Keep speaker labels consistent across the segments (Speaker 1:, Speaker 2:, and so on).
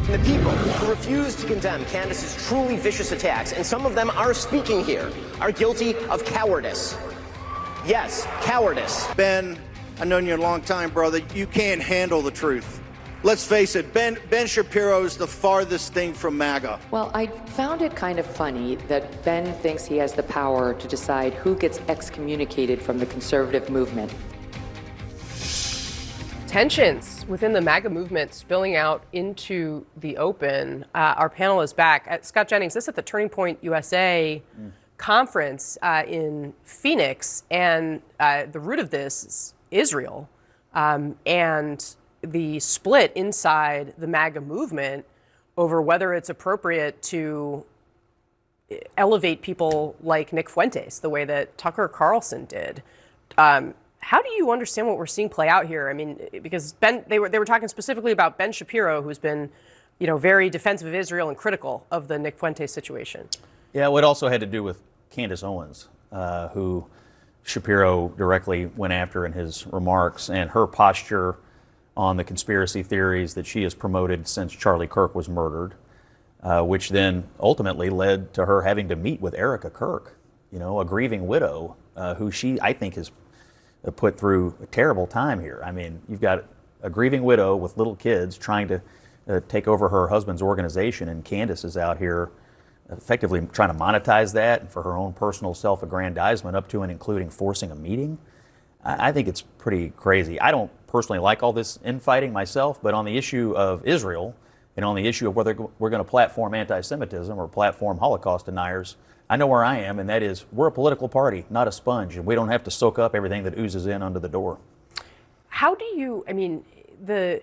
Speaker 1: And the people who refuse to condemn Candace's truly vicious attacks, and some of them are speaking here, are guilty of cowardice. Yes, cowardice.
Speaker 2: Ben, I've known you a long time, brother. You can't handle the truth. Let's face it, Ben Shapiro is the farthest thing from MAGA.
Speaker 3: Well, I found it kind of funny that Ben thinks he has the power to decide who gets excommunicated from the conservative movement.
Speaker 4: Tensions within the MAGA movement spilling out into the open. Our panel is back. Scott Jennings, this is at the Turning Point USA conference in Phoenix, and the root of this is Israel and the split inside the MAGA movement over whether it's appropriate to elevate people like Nick Fuentes the way that Tucker Carlson did. How do you understand what we're seeing play out here? I mean, because they were talking specifically about Ben Shapiro, who's been, very defensive of Israel and critical of the Nick Fuentes situation.
Speaker 5: Yeah, well, it also had to do with Candace Owens, who Shapiro directly went after in his remarks, and her posture on the conspiracy theories that she has promoted since Charlie Kirk was murdered, which then ultimately led to her having to meet with Erica Kirk, a grieving widow who she, I think, has put through a terrible time here. I mean, you've got a grieving widow with little kids trying to take over her husband's organization, and Candace is out here effectively trying to monetize that and for her own personal self-aggrandizement up to and including forcing a meeting. I think it's pretty crazy. I don't personally like all this infighting myself, but on the issue of Israel and on the issue of whether we're going to platform anti-Semitism or platform Holocaust deniers, I know where I am, and that is we're a political party, not a sponge, and we don't have to soak up everything that oozes in under the door.
Speaker 4: How do you, the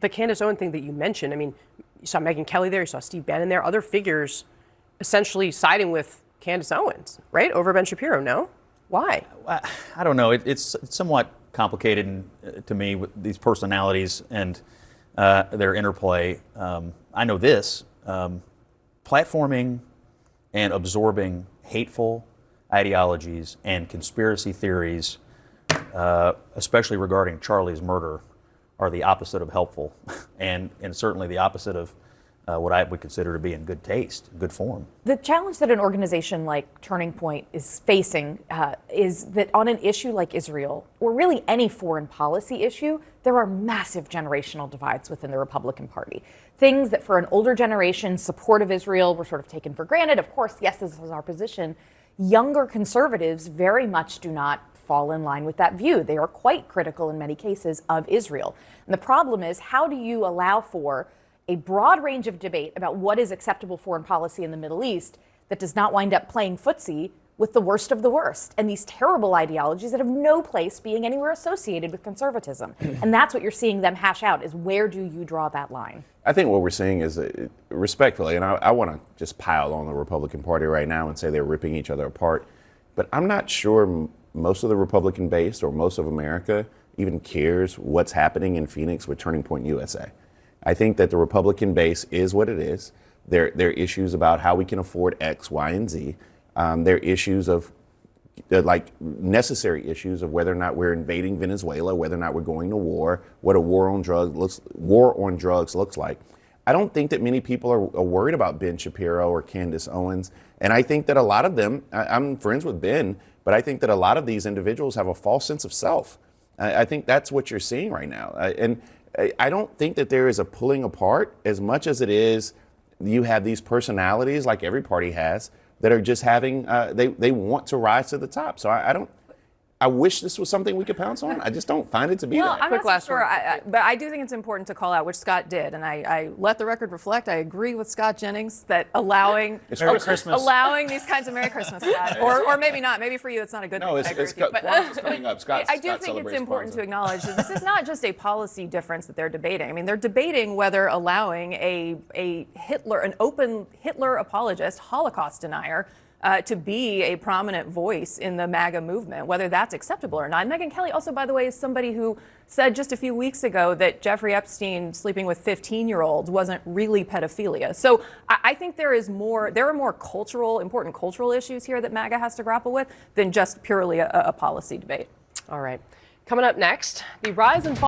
Speaker 4: Candace Owens thing that you mentioned, you saw Megyn Kelly there, you saw Steve Bannon there, other figures essentially siding with Candace Owens, right, over Ben Shapiro, no? Why?
Speaker 5: I don't know. It's somewhat complicated to me with these personalities and their interplay. I know this, platforming and absorbing hateful ideologies and conspiracy theories, especially regarding Charlie's murder, are the opposite of helpful and certainly the opposite of what I would consider to be in good taste, good form.
Speaker 6: The challenge that an organization like Turning Point is facing is that on an issue like Israel, or really any foreign policy issue, there are massive generational divides within the Republican Party. Things that for an older generation, support of Israel were sort of taken for granted. Of course, yes, this is our position. Younger conservatives very much do not fall in line with that view. They are quite critical in many cases of Israel. And the problem is, how do you allow for a broad range of debate about what is acceptable foreign policy in the Middle East that does not wind up playing footsie with the worst of the worst and these terrible ideologies that have no place being anywhere associated with conservatism? And that's what you're seeing them hash out, is where do you draw that line?
Speaker 7: I think what we're seeing is, respectfully, and I want to just pile on the Republican Party right now and say they're ripping each other apart, but I'm not sure most of the Republican base or most of America even cares what's happening in Phoenix with Turning Point USA. I think that the Republican base is what it is. There are issues about how we can afford X, Y, and Z. There are issues of, necessary issues of whether or not we're invading Venezuela, whether or not we're going to war, what a war on drugs looks like. I don't think that many people are worried about Ben Shapiro or Candace Owens. And I think that a lot of them, I'm friends with Ben, but I think that a lot of these individuals have a false sense of self. I think that's what you're seeing right now. And I don't think that there is a pulling apart as much as it is you have these personalities, like every party has, that are just having, they want to rise to the top. So I wish this was something we could pounce on. I just don't find it to be that.
Speaker 8: I'm not so sure, but I do think it's important to call out, which Scott did, and I let the record reflect. I agree with Scott Jennings that allowing these kinds of Merry Christmas, Scott, or maybe not. Maybe for you, it's not a good thing.
Speaker 7: It's coming up.
Speaker 8: I do think it's important to acknowledge that this is not just a policy difference that they're debating. I mean, they're debating whether allowing an open Hitler apologist, Holocaust denier, to be a prominent voice in the MAGA movement, whether that's acceptable or not. And Megyn Kelly also, by the way, is somebody who said just a few weeks ago that Jeffrey Epstein sleeping with 15-year-olds wasn't really pedophilia. So I think there are more important cultural issues here that MAGA has to grapple with than just purely a policy debate.
Speaker 4: All right. Coming up next, the rise and fall